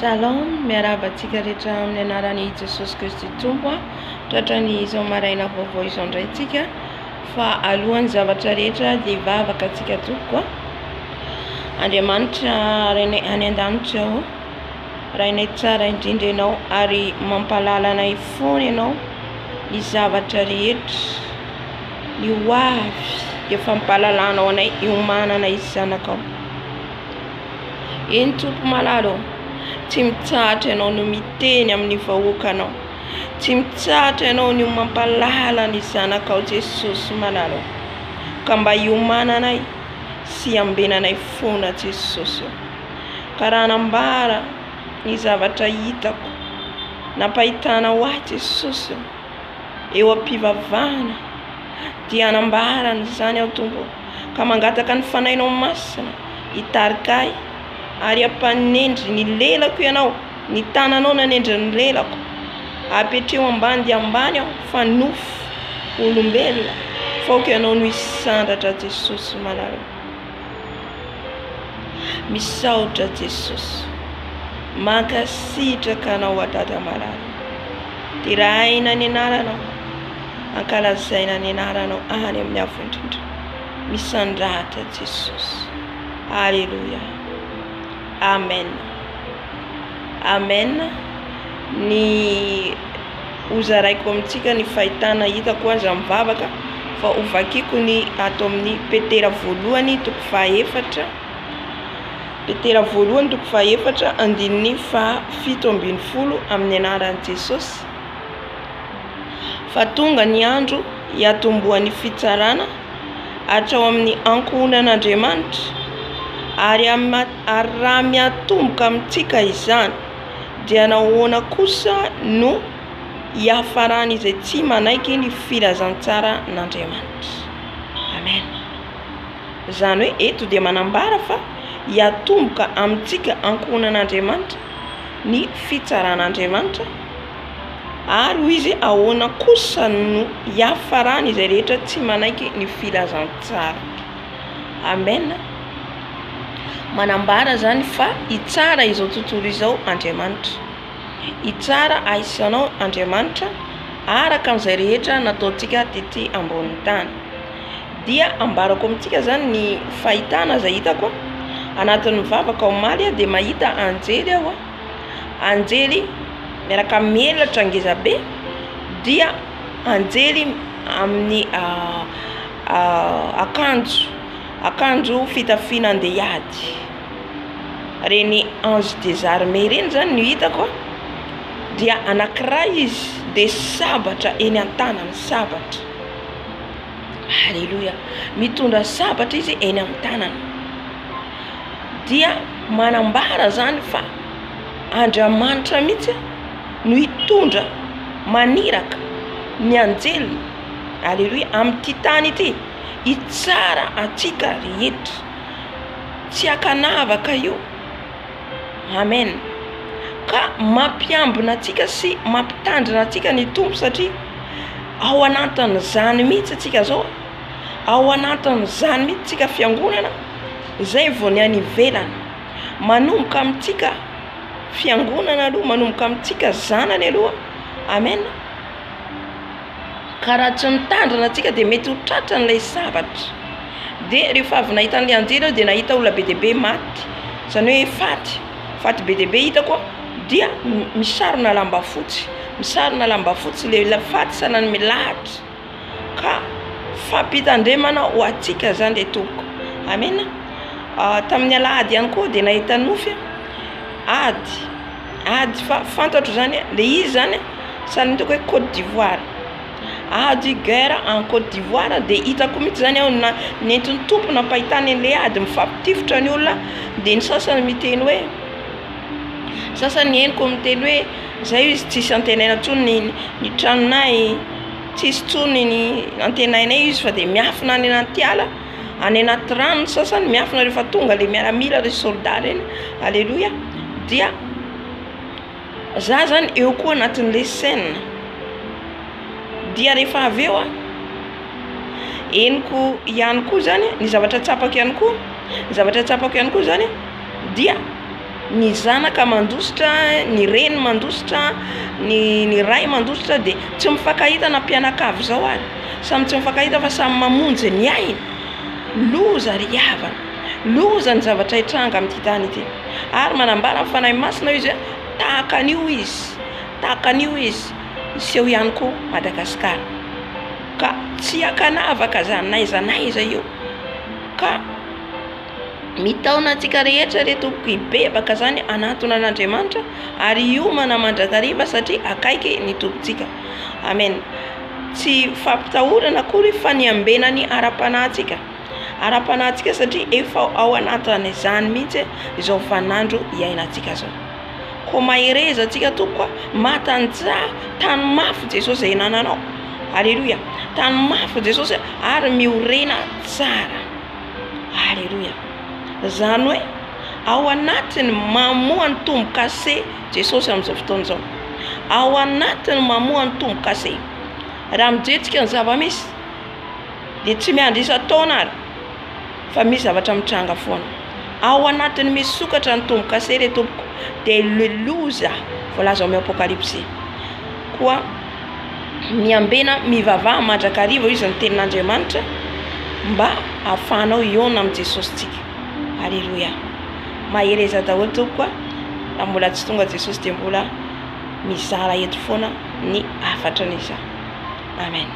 Shalom, miarabantsika rehetra amin'ny anaran'i Jesosy Kristy Tompo. Tratrany izao maraina vaovao izao indrayntsika fa alohan'ny zavatra rehetra dia hivavaka antsika tokoa. Andriamanitra any an-danitra ao, rainay tsara indrindra ianao ary mampalala anay foana ianao ny zavatra rehetra. Ny hoavy efa mimpalalanao anay iomanana izy zanakao. Eny Tompo malalo, tsy mitsahatra ianao no miteny amin'ny vahoakanao, tsy mitsahatra ianao no mampalala ny zanakao Jesosy malalo, ka mba iomananay sy ambenanay foana Jesosy. Ka raha nambara ny zavatra hitako nampahitanao ahy Jesosy eo am-pivavahana dia anambarana izany ao Tompo, ka mangataka ny fanainao masina hitarika ahy ary ampanendry ny lelako ianao, ny tananao nanendry ny lelako, apetreo ambany dia ambany aho fa nofo olombelona, faoka ianao no hisandratra Jesosy malala. Misaotra Jesosy, mankasitraka anao adada malala, tiraina ny anaranao, ankalazaina ny anaranao any amin'ny avo indrindra. Misandratra Jesosy. Alleluia. Amen. Amen. Ny hozaraiko amintsika ny fahitana hitako aza mivavaka fa hovakiko ny ato amin'ny petera voalohany toko fahaefatra. Petera voalohany toko fahaefatra andininy fa 7:70 amin'ny anaran'i Jesosy. Fa tonga ny andro hiatombohan'ny fitsarana hatrao amin'ny ankohonan'Andriamanitra, ary raha miatomboka amintsika izany dia nahoana kosa no hiafarany izay tsy manaiky ny filazantsara n'Andriamanitra. Amen. Izany hoe eto dia manambara fa hiatomboka amintsika ankohonan'Andriamanitra ny fitsaran'Andriamanitra, ary hoy izy ahoana kosa no hiafarany izay rehetra tsy manaiky ny filazantsara. Amen. Manambara zany fa hitsara izao tontolo izao Andriamanitra, hitsara aisanao Andriamanitra araka amin'izay rehetra nataontsika tety ambony tany. Dia ambarako amintsika zany ny fahitana izay hitako anatin'ny mivavaka omaly dia mahita anjely aho. Anjely miaraka melatra ngezabe, dia anjely amin'ny akanjo fitafiana andeha hiady, reny ange des armées reny zany no hitako. Dia anankiray izy dia sabatra eny an-tanany, sabatra. Halleluia. Mitondra sabatra izy eny amin'ny tanany. Dia manambara zany fa Andriamanitra mihitsy no hitondra maniraka ny anjely, halleluia, amin'ity tany ity, hitsara atsika rehetra, tsy hakanavaka io. Amen. Ka mampiambina atsika sy mampitandrina atsika ny Tompo, satria ao anatin'izany mihitsy atsika zao, ao anatin'izany mihitsy tsika fiangonana, izay vao ny any ivelany manomboka amintsika fiangonana aloha, manomboka amintsika zanany aloha. Amen. Ka raha tsy mitandrina atsika dia mety ho tratran'ilay sabatra. Dia rehefa avy nahita an'ilay anjely aho dia nahita olona be dia be maty, izany hoe faty be dia be hitako, dia misarona lamba fotsy, ilay faty sanany milahatra, ka fampitandremana ho atsika zany ilay Tompo. Amen. Tamin'ny alahady ihany koa dia nahita nofy ady fa fantatro zany le izy zany sahala hitako hoe Côte d'Ivoire, ady guerre en Côte d'Ivoire. Dia hitako mihitsy zany aho nentin'ny Tompo nampahitany an'ilay ady mifampitifitra ny olona. Dia ny sasany miteny hoe, sasany henoko miteny hoe zay izy tsisy antenaina intsony ny tranonay, tsisy intsony ny antenainay izy fa dia miafina any anaty ala, any anaty rano. Ny sasany miafina rehefa tonga le miaramila ry soldat reny. Alleluia. Dia za zany eo koa anatin'ilay scène. Dia rehefa avy eo henoko ihany koa zany ny zavatra tsapako ihany koa, zany dia ny zanaka mandositra, ny reny mandositra, ny ray mandositra dia tsy mifankahita na mpianakavy zao ary. Samy tsy mifankahita fa samy mamonjy ny ainy. Loza ry havana, loza ny zavatra hitranga amin'ity tany ity. Ary manambara amin'ny fanahy masina izy hoe tahaka an'io izy seho ihany koa Madagasikara. Ka tsy hakanavaka zany naiza io. Ka mitaona antsika rehetra re tompoko hibebaka zany anatona an'Andriamanitra ary io manamandrakariva satria akaiky ny tompontsika. Amen. Tsy fampitahorana akory fa ny ambenany ara-panahintsika. Ara-panahintsika satria efa ao anatin'izany mihitsy izao vanandro iainantsika zao. Ko mahereza antsika tompoko matanjaha tany mafy Jesosy izay nananao. Alleluia. Tany mafy Jesosy ary miorena tsara. Alleluia. Zany hoe ao anatiny mamohany tombo-kase Jesosy amin'izao fotoana izao. Ao anatiny mamohany tombo-kase. Raha mijetrika ny zava-misy dia tsy miandry isa-taona ary fa misy zavatra mitranga foana. Ao anatiny misy sokatra ny tombo-kase re tompoko dia leloza voalaza amin'ny Apokalipsy. Koa miambena mivavaha mandrakariva izy ny tenin'Andriamanitra mba ahafahanao iona amin'ny Jesosy tsika. Alleluia. Mahereza daholo tompoko raha mbola tsy tonga Jesosy dia mbola mizara eto foana ny afatra an'iza. Amen.